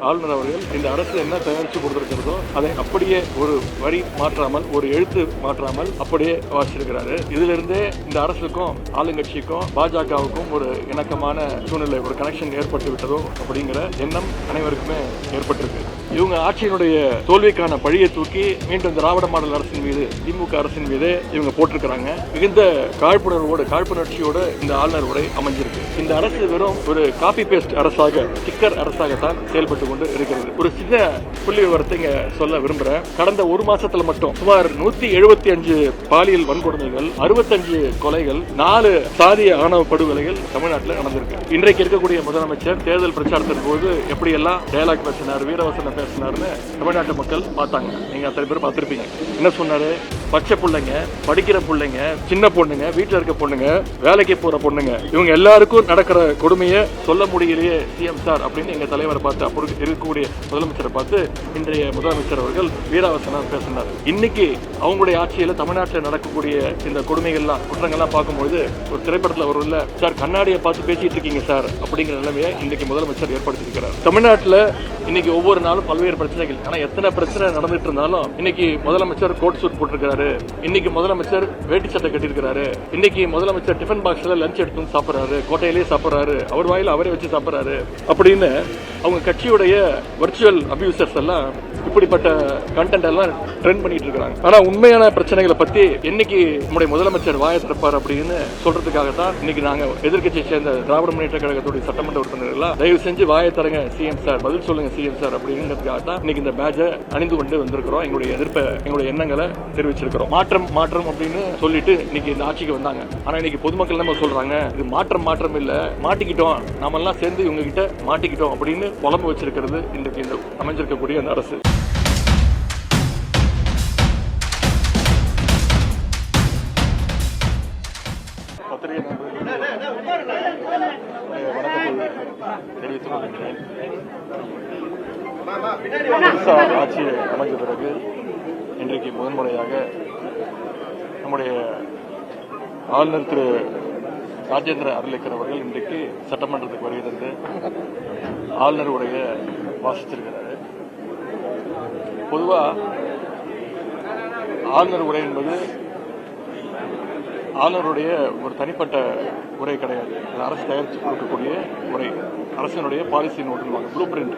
ஆளுநர் அவர்கள் இந்த அரசு என்ன தயாரித்து கொடுத்திருக்கிறதோ அதை அப்படியே ஒரு வரி மாற்றாமல், ஒரு எழுத்து மாற்றாமல் அப்படியே வாசிச்சிருக்கிறாரு. இதிலிருந்தே இந்த அரசுக்கும் ஆளுங்கட்சிக்கும் பாஜகவுக்கும் ஒரு இணக்கமான சூழ்நிலை, ஒரு கனெக்ஷன் ஏற்பட்டு விட்டதோ அப்படிங்கிற எண்ணம் அனைவருக்குமே ஏற்பட்டிருக்கு. இவங்க ஆட்சியினுடைய தோல்விக்கான பழியை தூக்கி மீண்டும் திராவிட மாடல் அரசின் மீது, திமுக அரசின் மீது இவங்க போட்டிருக்கிறாங்க. மிகுந்த காழ்ப்புணர்ச்சியோடு இந்த ஆளுநர் உரை அமைஞ்சிருக்கு. இந்த அரசு வெறும் ஒரு காப்பி பேஸ்ட் அரசாக, ஸ்டிக்கர் அரசாகத்தான் செயல்பட்டு கொண்டு இருக்கிறது. ஒரு சின்ன புள்ளி விவரத்தை சொல்ல விரும்புறேன். கடந்த ஒரு மாசத்துல மட்டும் சுமார் 175 பாலியல் வன்கொடுமைகள், 65 கொலைகள், 4 சாதிய ஆணவ படுகொலைகள் தமிழ்நாட்டில் நடந்திருக்கு. இன்றைக்கு இருக்கக்கூடிய முதலமைச்சர் தேர்தல் பிரச்சாரத்தின் போது எப்படியெல்லாம் டயலாக் பேசினார், வீரவசனம் பேசினார்னு தமிழ்நாட்டு மக்கள் பார்த்தாங்க. நீங்க அத்தனை பேர் பார்த்திருப்பீங்க. என்ன சொன்னாரு? பச்சை பிள்ளைங்க, படிக்கிற பிள்ளைங்க, சின்ன பொண்ணுங்க, வீட்டில் இருக்க பொண்ணுங்க, வேலைக்கு போற பொண்ணுங்க, இவங்க எல்லாருக்கும் நடக்கிற கொடுமையை சொல்ல முடியலையே சிஎம் சார் அப்படின்னு எங்க தலைவரை பார்த்து, அப்படி இருக்கக்கூடிய முதலமைச்சரை பார்த்து இன்றைய முதலமைச்சர் அவர்கள் வீராவசனம் பேசினார். இன்னைக்கு அவங்களுடைய ஆட்சியில தமிழ்நாட்டில் நடக்கக்கூடிய இந்த கொடுமைகள்லாம், குற்றங்கள்லாம் பார்க்கும்போது ஒரு திரைப்படத்தில் வரும்ல, சார் கண்ணாடியை பார்த்து பேசிட்டு இருக்கீங்க சார் அப்படிங்கிற நிலைமையை இன்னைக்கு முதலமைச்சர் ஏற்படுத்தியிருக்கிறார். தமிழ்நாட்டில் இன்னைக்கு ஒவ்வொரு நாளும் பல்வேறு பிரச்சனைகள், ஆனா எத்தனை பிரச்சனை நடந்துட்டு இருந்தாலும் இன்னைக்கு முதலமைச்சர் கோட் சூட் போட்டிருக்காரு, இன்னைக்கு முதலமைச்சர் வேட்டி சட்டை கட்டியிருக்கிறாரு, இன்னைக்கு முதலமைச்சர் டிஃபன் பாக்ஸ்ல லஞ்ச் எடுத்து சாப்பிடுறாரு, கோட்டையிலேயே சாப்பிடுறாரு, அவர் வாயில அவரே வச்சு சாப்பிடுறாரு அப்படின்னு அவங்க கட்சியுடைய வர்ச்சுவல் அபியூசர்ஸ் எல்லாம் இப்படிப்பட்ட கண்டென்ட் எல்லாம் ட்ரெண்ட் பண்ணிட்டு இருக்காங்க. ஆனா உண்மையான பிரச்சனைகளை பத்தி என்னைக்கு நம்முடைய முதலமைச்சர் வாயை திறப்பார் அப்படின்னு சொல்றதுக்காகத்தான் இன்னைக்கு நாங்க எதிர்க்கட்சியை சேர்ந்த திராவிட முன்னேற்ற கழகத்துடைய சட்டமன்ற உறுப்பினர்கள் தயவு செஞ்சு வாயை தரங்க சிஎம் சார், பதில் சொல்லுங்க சிஎம் சார் அப்படிங்கிறதுக்காக தான் இன்னைக்கு இந்த பேட்சை அணிந்து கொண்டு வந்திருக்கிறோம். எங்களுடைய எதிர்ப்பை, எங்களுடைய எண்ணங்களை தெரிவிச்சிருக்கிறோம். மாற்றம் அப்படின்னு சொல்லிட்டு இன்னைக்கு இந்த ஆட்சிக்கு வந்தாங்க. ஆனா இன்னைக்கு பொதுமக்கள் நம்ம சொல்றாங்க, இது மாற்றம் இல்ல, மாட்டிக்கிட்டோம், நாம எல்லாம் சேர்ந்து இவங்க கிட்ட மாட்டிக்கிட்டோம் அப்படின்னு புலம்பு வச்சிருக்கிறது இன்றைக்கு இந்த அமைஞ்சிருக்கக்கூடிய அந்த அரசு. தெரிவித்துக் கொள்கிறேன். ஆட்சி அமைஞ்ச பிறகு இன்றைக்கு முதன்முறையாக நம்முடைய ஆளுநர் திரு ராஜேந்திர அர்லேக்கர் அவர்கள் இன்றைக்கு சட்டமன்றத்துக்கு வருகை தந்து ஆளுநர் உரையை வாசிச்சிருக்கிறாரு. பொதுவா ஆளுநர் உரை என்பது ஆளுநருடைய ஒரு தனிப்பட்ட உரை கிடையாது. அது அரசு தயாரித்து கொடுக்கக்கூடிய உரை, அரசினுடைய பாலிசி நோட்டு, ப்ளூ பிரிண்ட்.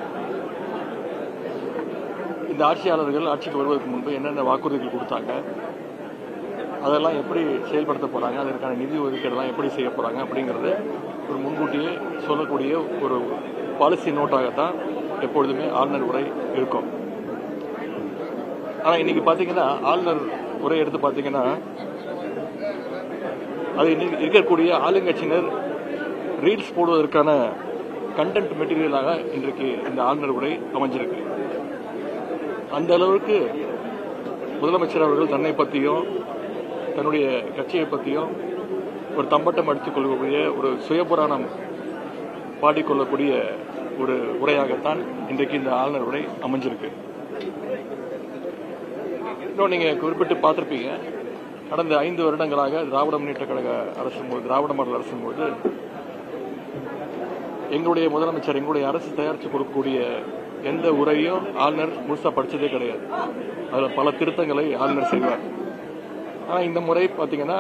இந்த ஆட்சியாளர்கள் ஆட்சிக்கு வருவதற்கு முன்பு என்னென்ன வாக்குறுதிகள் கொடுத்தாங்க, அதெல்லாம் எப்படி செயல்படுத்த போறாங்க, அதற்கான நிதி ஒதுக்கீடெல்லாம் எப்படி செய்ய போறாங்க அப்படிங்கிறது ஒரு முன்கூட்டியே சொல்லக்கூடிய ஒரு பாலிசி நோட்டாகத்தான் எப்பொழுதுமே ஆளுநர் உரை இருக்கும். ஆனா இன்னைக்கு பாத்தீங்கன்னா ஆளுநர் உரை எடுத்து பாத்தீங்கன்னா அது இருக்கக்கூடிய ஆளுங்கட்சியினர் ரீல்ஸ் போடுவதற்கான கண்டென்ட் மெட்டீரியலாக இன்றைக்கு இந்த ஆளுநர் உரை அமைஞ்சிருக்கு. அந்த அளவுக்கு முதலமைச்சர் அவர்கள் தன்னை பற்றியும் தன்னுடைய கட்சியை பற்றியும் ஒரு தம்பட்டம் அடித்துக் கொள்ளக்கூடிய, ஒரு சுயபுராணம் பாடிக்கொள்ளக்கூடிய ஒரு உரையாகத்தான் இன்றைக்கு இந்த ஆளுநர் உரை அமைஞ்சிருக்கு. இன்னும் நீங்க குறிப்பிட்டு பார்த்திருப்பீங்க, கடந்த 5 வருடங்களாக திராவிட முன்னேற்ற கழக அரசின் போது, திராவிட மாடல் அரசின் போது எங்களுடைய முதலமைச்சர், எங்களுடைய அரசு தயாரித்து கொடுக்கக்கூடிய எந்த உரையும் ஆளுநர் முழுசா படிச்சதே கிடையாது. அதில் பல திருத்தங்களை ஆளுநர் செய்வார். ஆனால் இந்த முறை பார்த்தீங்கன்னா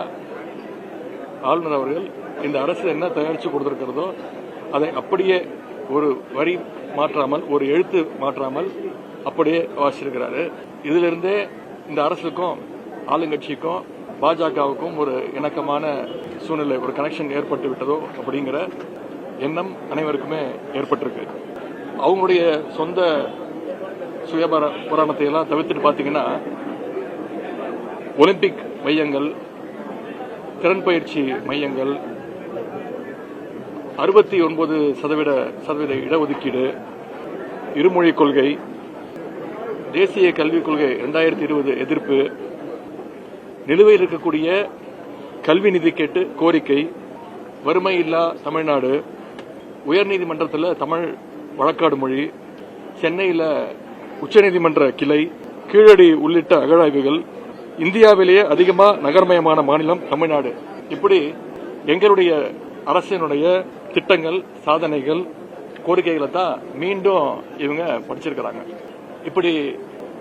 ஆளுநர் அவர்கள் இந்த அரசு என்ன தயாரித்து கொடுத்திருக்கிறதோ அதை அப்படியே ஒரு வரி மாற்றாமல், ஒரு எழுத்து மாற்றாமல் அப்படியே வாசிச்சிருக்கிறாரு. இதிலிருந்தே இந்த அரசுக்கும் ஆளுங்கட்சிக்கும் பாஜகவுக்கும் ஒரு இணக்கமான சூழ்நிலை, ஒரு கனெக்ஷன் ஏற்பட்டு விட்டதோ அப்படிங்கிற எண்ணம் அனைவருக்குமே ஏற்பட்டிருக்கு. அவங்களுடைய சொந்த சுயபுராணத்தை எல்லாம் தவிர்த்துட்டு பார்த்தீங்கன்னா ஒலிம்பிக் மையங்கள், திறன் பயிற்சி மையங்கள், 69% இடஒதுக்கீடு, இருமொழி கொள்கை, தேசிய கல்விக் கொள்கை 2020 எதிர்ப்பு, நிலுவையில் இருக்கக்கூடிய கல்வி நிதி கேட்டு கோரிக்கை, வறுமை இல்லா தமிழ்நாடு, உயர்நீதிமன்றத்தில் தமிழ் வழக்காடு மொழி, சென்னையில் உச்சநீதிமன்ற கிளை, கீழடி உள்ளிட்ட அகழாய்வுகள், இந்தியாவிலேயே அதிகமாக நகர்மயமான மாநிலம் தமிழ்நாடு. இப்படி எங்களுடைய அரசினுடைய திட்டங்கள், சாதனைகள், கோரிக்கைகளை தான் மீண்டும் இவங்க படிச்சிருக்கிறாங்க. இப்படி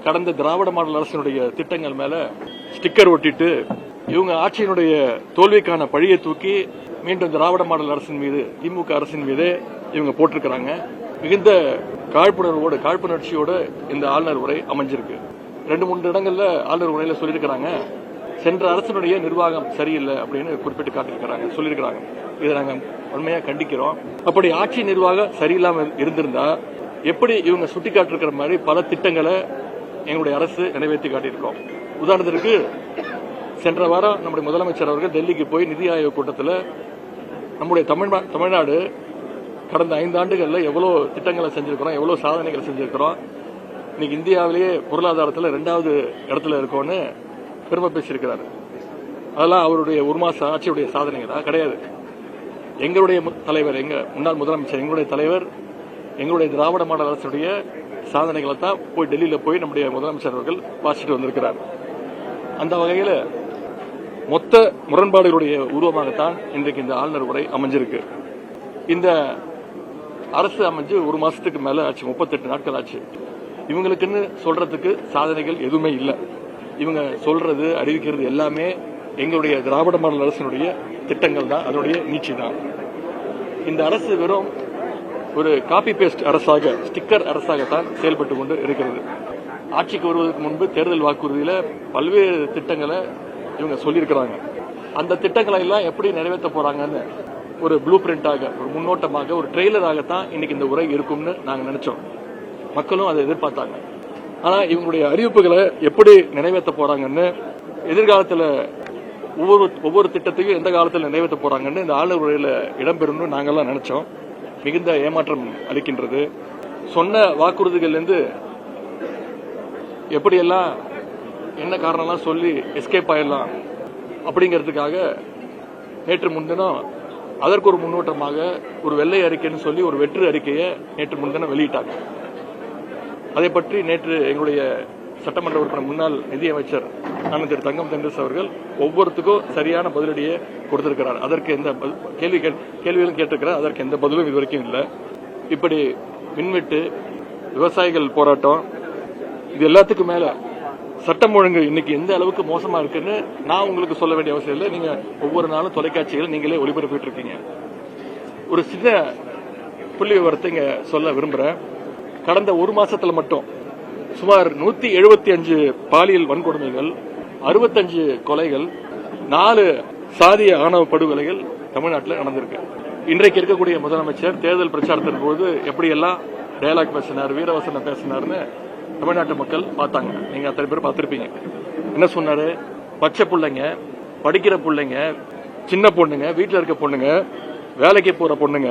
கடந்த திராவிட மாடல் அரசினுடைய திட்டங்கள் மேல ஸ்டிக்கர் ஒட்டிட்டு இவங்க ஆட்சியினுடைய தோல்விக்கான பழியை தூக்கி மீண்டும் திராவிட மாடல் அரசின் மீது, திமுக அரசின் மீது இவங்க போட்டிருக்கிறாங்க. மிகுந்த காழ்ப்புணர்ச்சியோட இந்த ஆளுநர் உரை அமைஞ்சிருக்கு. 2-3 இடங்கள்ல ஆளுநர் உரையில சொல்லியிருக்கிறாங்க, சென்ற அரசினுடைய நிர்வாகம் சரியில்லை அப்படின்னு குறிப்பிட்டு காட்டியிருக்கிறாங்க, சொல்லியிருக்கிறாங்க. இதை நாங்க உண்மையா கண்டிக்கிறோம். அப்படி ஆட்சி நிர்வாகம் சரியில்லாம இருந்திருந்தா எப்படி இவங்க சுட்டிக்காட்டிருக்கிற மாதிரி பல திட்டங்களை எங்களுடைய அரசு நிறைவேற்றி காட்டியிருக்கோம். உதாரணத்திற்கு சென்ற வாரம் நம்முடைய முதலமைச்சர் அவர்கள் டெல்லிக்கு போய் நிதி ஆயோக் கூட்டத்தில் நம்முடைய தமிழ்நாடு கடந்த 5 ஆண்டுகளில் எவ்வளவு திட்டங்களை செஞ்சிருக்கிறோம், எவ்வளவு சாதனைகளை செஞ்சிருக்கிறோம், இன்னைக்கு இந்தியாவிலேயே பொருளாதாரத்தில் 2வது இடத்துல இருக்கோன்னு பெருமை பேசியிருக்கிறார். அதெல்லாம் அவருடைய 1 மாச ஆட்சியுடைய சாதனைகளா? கிடையாது. எங்களுடைய தலைவர், எங்க முன்னாள் முதலமைச்சர், எங்களுடைய தலைவர், எங்களுடைய திராவிட மாடல் அரசுடைய சாதனைகளை தான் போய் டெல்லியில போய் நம்முடைய முதலமைச்சர் அவர்கள் வாசிட்டு வந்திருக்கிறார். அந்த வகையில் மொத்த முரண்பாடுகளுடைய உருவமாகத்தான் இன்றைக்கு இந்த ஆளுநர் உரை அமைஞ்சிருக்கு. இந்த அரசு அமைஞ்சு 1 மாசத்துக்கு மேல ஆச்சு, 38 நாட்கள் ஆச்சு. இவங்களுக்குன்னு சொல்றதுக்கு சாதனைகள் எதுவுமே இல்லை. இவங்க சொல்றது, அறிவிக்கிறது எல்லாமே எங்களுடைய திராவிட மாடல் அரசினுடைய திட்டங்கள் தான், அதனுடைய நீட்சி தான். இந்த அரசு வெறும் ஒரு காப்பி பேஸ்ட் அரசாக, ஸ்டிக்கர் அரசாகத்தான் செயல்பட்டு கொண்டு இருக்கிறது. ஆட்சிக்கு வருவதற்கு முன்பு தேர்தல் வாக்குறுதியில பல்வேறு திட்டங்களை இவங்க சொல்லியிருக்கிறாங்க. அந்த திட்டங்களை எல்லாம் எப்படி நிறைவேற்ற போறாங்கன்னு ஒரு ப்ளூ பிரிண்டாக, ஒரு முன்னோட்டமாக, ஒரு ட்ரெய்லராகத்தான் இன்னைக்கு இந்த உரை இருக்கும்னு நாங்க நினைச்சோம். மக்களும் அதை எதிர்பார்த்தாங்க. ஆனா இவங்களுடைய அறிவிப்புகளை எப்படி நிறைவேற்ற போறாங்கன்னு, எதிர்காலத்தில் ஒவ்வொரு திட்டத்தையும் எந்த காலத்தில் நிறைவேற்ற போறாங்கன்னு இந்த ஆளுநர் உரையில இடம்பெறும்னு நாங்கெல்லாம் நினைச்சோம். மிகுந்த ஏமாற்றம் அளிக்கின்றது. சொன்ன வாக்குறுதிகளிலிருந்து எப்படியெல்லாம் என்ன காரணம்லாம் சொல்லி எஸ்கேப் ஆயிடலாம் அப்படிங்கிறதுக்காக நேற்று முன்தினம் அதற்கு ஒரு முன்னோட்டமாக ஒரு வெள்ளை அறிக்கைன்னு சொல்லி ஒரு வெற்று அறிக்கையை நேற்று முன்தினம் வெளியிட்டாங்க. அதை பற்றி நேற்று எங்களுடைய சட்டமன்ற உறுப்பினர் முன்னாள் நிதியமைச்சர் அண்ணன் திரு தங்கம் தென்னரசு அவர்கள் ஒவ்வொருத்துக்கும் சரியான பதிலடியை கொடுத்திருக்கிறார். அதற்கு எந்த கேள்விகளும் கேட்டிருக்கிறார். அதற்கு எந்த பதிலும் இதுவரைக்கும் இல்லை. இப்படி மின்வெட்டு, விவசாயிகள் போராட்டம், இது எல்லாத்துக்கும் மேல சட்டம் ஒழுங்கு இன்னைக்கு எந்த அளவுக்கு மோசமா இருக்குன்னு நான் உங்களுக்கு சொல்ல வேண்டிய அவசியம் இல்லை. நீங்க ஒவ்வொரு நாளும் தொலைக்காட்சிகள் நீங்களே ஒளிபரப்பிட்டு இருக்கீங்க. ஒரு சின்ன புள்ளி விவரத்தை இங்க சொல்ல விரும்புறேன். கடந்த 1 மாசத்துல மட்டும் சுமார் 175 பாலியல் வன்கொடுமைகள், 65 கொலைகள், 4 சாதிய ஆணவ படுகொலைகள் தமிழ்நாட்டில் நடந்திருக்கு. இன்றைக்கு இருக்கக்கூடிய முதலமைச்சர் தேர்தல் பிரச்சாரத்தின் போது எப்படியெல்லாம் டயலாக் பேசினார், வீரவசனம் பேசினார்னு தமிழ்நாட்டு மக்கள் பார்த்தாங்க. நீங்க அத்தனை பேர் பார்த்திருப்பீங்க. என்ன சொன்னாரு? பச்சை பிள்ளைங்க, படிக்கிற பிள்ளைங்க, சின்ன பொண்ணுங்க, வீட்டில் இருக்க பொண்ணுங்க, வேலைக்கு போற பொண்ணுங்க,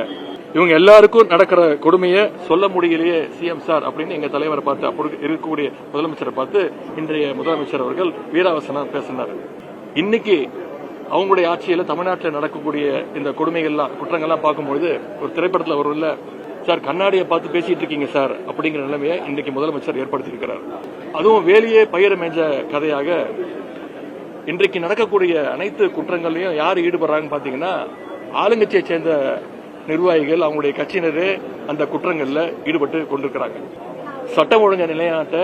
இவங்க எல்லாருக்கும் நடக்கிற கொடுமையை சொல்ல முடியலையே சிஎம் சார் அப்படின்னு எங்க தலைவரை பார்த்து, அப்படி இருக்கக்கூடிய முதலமைச்சரை பார்த்து இன்றைய முதலமைச்சர் அவர்கள் வீராவசனம் பேசினார். இன்னைக்கு அவங்களுடைய ஆட்சியில தமிழ்நாட்டில் நடக்கக்கூடிய இந்த கொடுமைகள்லாம், குற்றங்கள்லாம் பார்க்கும்போது ஒரு திரைப்படத்தில் வரும்ல, சார் கண்ணாடியை பார்த்து பேசிட்டு இருக்கீங்க சார் அப்படிங்கிற நிலைமையை இன்றைக்கு முதலமைச்சர் ஏற்படுத்தியிருக்கிறார். அதுவும் வேலையே பயிர மேஞ்ச கதையாக இன்றைக்கு நடக்கக்கூடிய அனைத்து குற்றங்களையும் யார் ஈடுபடுறாங்கன்னு பாத்தீங்கன்னா, ஆளுங்கட்சியை சேர்ந்த நிர்வாகிகள், அவங்களுடைய கட்சியினரே அந்த குற்றங்கள்ல ஈடுபட்டு கொண்டிருக்கிறாங்க. சட்டம் ஒழுங்கு நிலைநாட்ட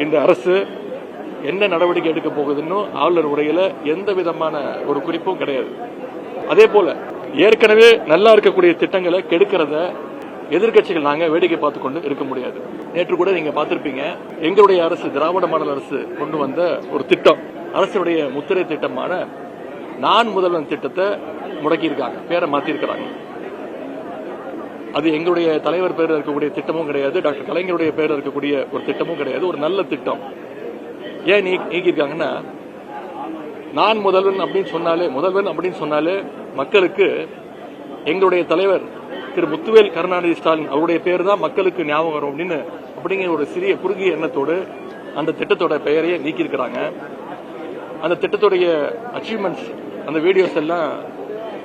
இந்த அரசு என்ன நடவடிக்கை எடுக்க போகுதுன்னு ஆளுநர் உரையில எந்த விதமான ஒரு குறிப்பும் கிடையாது. அதே போல ஏற்கனவே நல்லா இருக்கக்கூடிய திட்டங்களை கெடுக்கிறத எதிர்கட்சிகள் நாங்க வேடிக்கை பார்த்துக் கொண்டு இருக்க முடியாது. நேற்று கூட நீங்க பார்த்திருப்பீங்க, எங்களுடைய அரசு, திராவிட மாடல் அரசு கொண்டு வந்த ஒரு திட்டம், அரசுடைய முத்திரை திட்டமான நான் முதல்வன் திட்டத்தை முடக்கியிருக்காங்க, பேரை மாத்திருக்கிறாங்க. அது எங்களுடைய தலைவர் பேர் இருக்கக்கூடிய திட்டமும் கிடையாது, டாக்டர் கலைஞருடைய பேர் இருக்கக்கூடிய ஒரு திட்டமும் கிடையாது. ஒரு நல்ல திட்டம். ஏன் நீக்கியிருக்காங்கன்னா, நான் முதல்வன் அப்படின்னு சொன்னாலே மக்களுக்கு எங்களுடைய தலைவர் திரு முத்துவேல் கருணாநிதி ஸ்டாலின் அவருடைய பேர் தான் மக்களுக்கு ஞாபகம் வரும் அப்படிங்கிற ஒரு சிறிய குறுகிய எண்ணத்தோடு அந்த திட்டத்தோட பெயரையே நீக்கியிருக்கிறாங்க. அந்த திட்டத்துடைய அச்சீவ்மெண்ட்ஸ், அந்த வீடியோஸ் எல்லாம்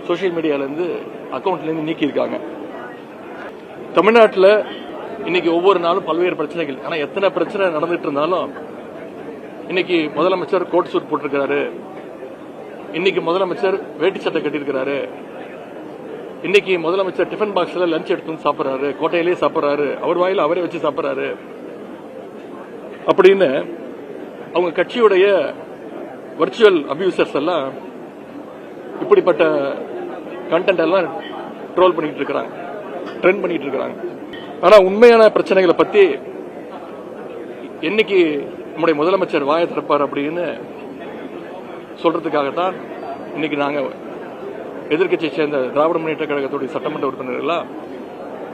சோசியல் மீடியால இருந்து, அக்கௌண்ட்ல இருந்து நீக்கியிருக்காங்க. தமிழ்நாட்டில் இன்னைக்கு ஒவ்வொரு நாளும் பல்வேறு பிரச்சனைகள். ஆனா எத்தனை பிரச்சனை நடந்துட்டு இருந்தாலும் இன்னைக்கு முதலமைச்சர் கோட் சூட் போட்டிருக்கிறாரு, இன்னைக்கு முதலமைச்சர் வேட்டி சட்டை கட்டியிருக்கிறாரு, இன்னைக்கு முதலமைச்சர் டிஃபன் பாக்ஸ்ல லஞ்ச் எடுத்து வந்து சாப்பிடுறாரு, கோட்டையிலேயே சாப்பிடுறாரு, அவர் வாயில அவரே வச்சு சாப்பிடுறாரு அப்படின்னு அவங்க கட்சியுடைய வர்ச்சுவல் அபியூசர்ஸ் எல்லாம் இப்படிப்பட்ட கண்டென்ட் எல்லாம் ட்ரோல் பண்ணிட்டு இருக்காங்க, ட்ரெண்ட் பண்ணிட்டு இருக்காங்க. ஆனா உண்மையான பிரச்சனைகளை பத்தி என்னைக்கு நம்முடைய முதலமைச்சர் வாயை திறப்பார் அப்படின்னு சொல்றதுக்காகத்தான் இன்னைக்கு நாங்க எதிர்க்கட்சியை சேர்ந்த திராவிட முன்னேற்ற கழகத்துடைய சட்டமன்ற உறுப்பினர்கள்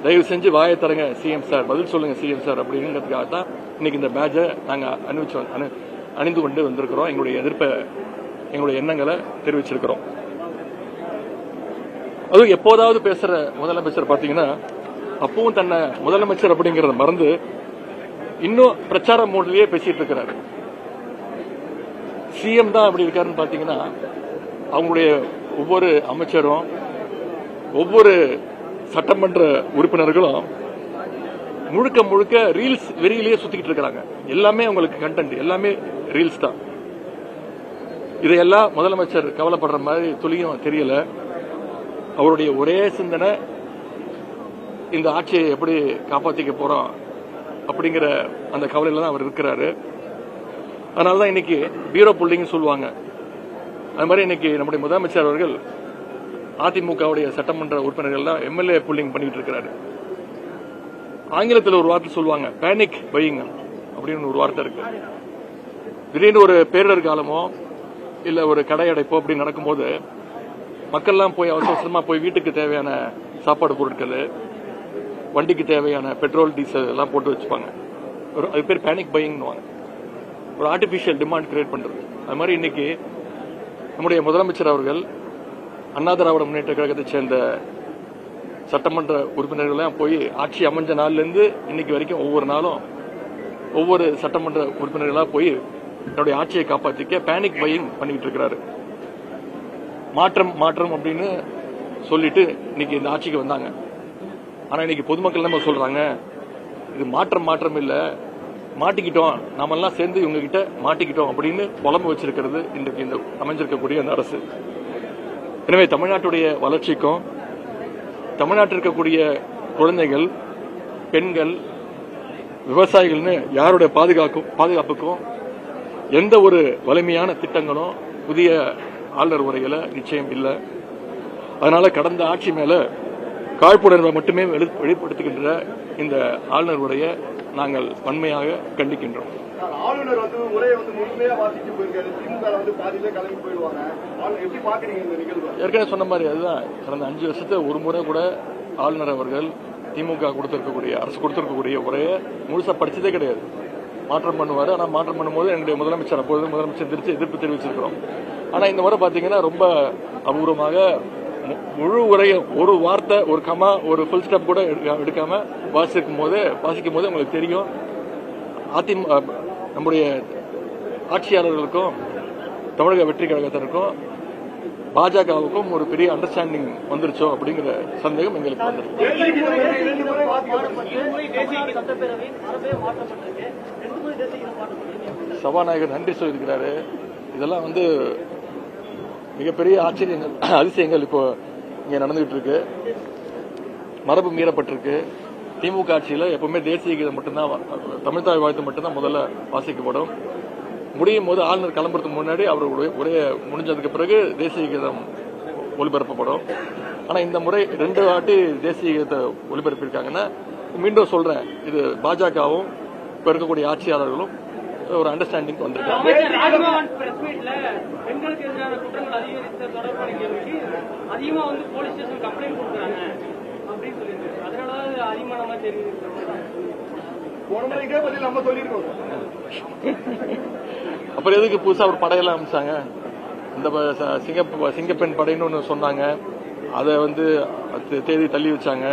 தயவு செஞ்சு வாயை தரங்க சிஎம் சார், பதில் சொல்லுங்க சிஎம் சார் அப்படிங்கிறதுக்காகத்தான் இன்னைக்கு இந்த பேட்சை நாங்க அணிந்து கொண்டு வந்திருக்கிறோம். எங்களுடைய எதிர்ப்பை, எங்களுடைய எண்ணங்களை தெரிவிச்சிருக்கிறோம். அதுவும் எப்போதாவது பேசுற முதலமைச்சர் பாத்தீங்கன்னா அப்பவும் தன்னை முதலமைச்சர் அப்படிங்கறத மறந்து இன்னும் பிரச்சார மோட்லயே பேசிட்டு இருக்கிறாரு. சிஎம் தான் அப்படி இருக்காருன்னு பாத்தீங்கன்னா அவங்களுடைய ஒவ்வொரு அமைச்சரும் ஒவ்வொரு சட்டமன்ற உறுப்பினர்களும் முழுக்க முழுக்க ரீல்ஸ் வெறியிலேயே சுத்திக்கிட்டு இருக்கிறாங்க. எல்லாமே அவங்களுக்கு கண்டென்ட், எல்லாமே ரீல்ஸ் தான். இதையெல்லாம் முதலமைச்சர் கவலைப்படுற மாதிரி துளியும் தெரியல. அவருடைய ஒரே சிந்தனை இந்த ஆட்சியை எப்படி காப்பாற்றிக்க போறோம் அப்படிங்கிற அந்த கவலையில தான் அவர் இருக்கிறாரு. அதனாலதான் இன்னைக்கு பீரோ புல்லிங் சொல்லுவாங்க. அது மாதிரி இன்னைக்கு நம்முடைய முதலமைச்சர் அவர்கள் அதிமுகவுடைய சட்டமன்ற உறுப்பினர்கள் தான் எம்எல்ஏ புல்லிங் பண்ணிட்டு இருக்கிறாரு. ஆங்கிலத்தில் ஒரு வார்த்தை சொல்லுவாங்க, பேனிக் பையிங் அப்படின்னு ஒரு வார்த்தை இருக்கு. திடீர்னு ஒரு பேரிடர் காலமோ இல்ல ஒரு கடை அடைப்போ அப்படி நடக்கும்போது மக்கள்லாம் போய் அவசரமா போய் வீட்டுக்கு தேவையான சாப்பாடு பொருட்கள், வண்டிக்கு தேவையான பெட்ரோல் டீசல் எல்லாம் போட்டு வச்சுப்பாங்க. அது பேர் பேனிக் பையிங்னுவாங்க. ஒரு ஆர்டிபிஷியல் டிமாண்ட் கிரியேட் பண்றது. அது மாதிரி இன்னைக்கு நம்முடைய முதலமைச்சர் அவர்கள் அண்ணா திராவிட முன்னேற்ற கழகத்தை சேர்ந்த சட்டமன்ற உறுப்பினர்கள் போய் ஆட்சி அமைஞ்ச நாள்ல இருந்து இன்னைக்கு வரைக்கும் ஒவ்வொரு நாளும் ஒவ்வொரு சட்டமன்ற உறுப்பினர்களா போய் தன்னுடைய ஆட்சியை காப்பாற்றிக்க பேனிக் பையிங் பண்ணிட்டு இருக்கிறாரு. மாற்றம் மாற்றம் அப்படின்னு சொல்லிட்டு இன்னைக்கு இந்த ஆட்சிக்கு வந்தாங்க. ஆனா இன்னைக்கு பொதுமக்கள் நம்ம சொல்றாங்க, இது மாற்றம் மாற்றம் இல்ல, மாட்டிக்கிட்டோம், நாம எல்லாம் சேர்ந்து இவங்க கிட்ட மாட்டிக்கிட்டோம் அப்படின்னு புலம்பு வச்சிருக்கிறது இன்றைக்கு இந்த அமைஞ்சிருக்கக்கூடிய அந்த அரசு. எனவே தமிழ்நாட்டுடைய வளர்ச்சிக்கும் தமிழ்நாட்டில் இருக்கக்கூடிய குழந்தைகள், பெண்கள், விவசாயிகள்னு யாருடைய பாதுகாப்புக்கும் எந்த ஒரு வலிமையான திட்டங்களும் புதிய ஆளுநர் உரையில நிச்சயம் இல்லை. அதனால கடந்த ஆட்சி மேல காழ்ப்புணர்வை மட்டுமே வெளிப்படுத்துகின்ற இந்த ஆளுநர் உரையை நாங்கள் வன்மையாக கண்டிக்கின்றோம். ஆளுநர் உரையை முழுமையா வாசிச்சு போயிருக்காரு, திமுக பாதியிலே கிளம்பி போயிடுவாங்க. எப்படி பாக்குறீங்க இந்த நிகழ்வு? ஏற்கனவே சொன்ன மாதிரி அதுதான், கடந்த 5 வருஷத்துல ஒரு முறை கூட ஆளுநர் அவர்கள் திமுக கொடுத்திருக்கக்கூடிய அரசு கொடுத்திருக்கக்கூடிய உரையை முழுசா படிச்சதே கிடையாது. மாற்றம் பண்ணுவாரு. ஆனா மாற்றம் பண்ணும்போது என்னுடைய முதலமைச்சர் அப்போது முதலமைச்சர் எதிர்ப்பு தெரிவிச்சிருக்கிறோம். ஆனா இந்த முறை பாத்தீங்கன்னா ரொம்ப அபூர்வமாக முழு உரையை ஒரு வார்த்தை, ஒரு கமா, ஒரு ஃபுல் ஸ்டாப் கூட எடுக்காம வாசிக்கும் போது உங்களுக்கு தெரியும் நம்முடைய ஆட்சியாளர்களுக்கும் தமிழக வெற்றி கழகத்திற்கும் பாஜகவுக்கும் ஒரு பெரிய அண்டர்ஸ்டாண்டிங் வந்துருச்சோ அப்படிங்கிற சந்தேகம் எங்களுக்கு வந்துருக்கு. சபாநாயகர் நன்றி சொல்லியிருக்கிறாரு. இதெல்லாம் மிகப்பெரிய ஆச்சரியங்கள், அதிசயங்கள் இப்போ இங்க நடந்துகிட்டு இருக்கு. மரபு மீறப்பட்டிருக்கு. திமுக ஆட்சியில் எப்பவுமே தேசிய கீதம் மட்டும்தான், தமிழ்தாய் வாழ்த்து மட்டும்தான் முதல்ல வாசிக்கப்படும். முடியும் போது ஆளுநர் கிளம்புறதுக்கு முன்னாடி அவருடைய உரையை முடிஞ்சதுக்கு பிறகு தேசிய கீதம் ஒளிபரப்பப்படும். ஆனா இந்த முறை 2 வாட்டி தேசிய கீதத்தை ஒளிபரப்பியிருக்காங்கன்னா, மீண்டும் சொல்றேன், இது பாஜகவும் இப்ப இருக்கக்கூடிய ஆட்சியாளர்களும் ஒரு அண்டர்ஸ்டாண்டிங் வந்திருக்காங்க. அப்புறம் எதுக்கு புதுசா ஒரு படையெல்லாம் அமைச்சாங்க? இந்த சிங்கப்பெண் படைன்னு ஒன்று சொன்னாங்க, அதை தேதி தள்ளி வச்சாங்க.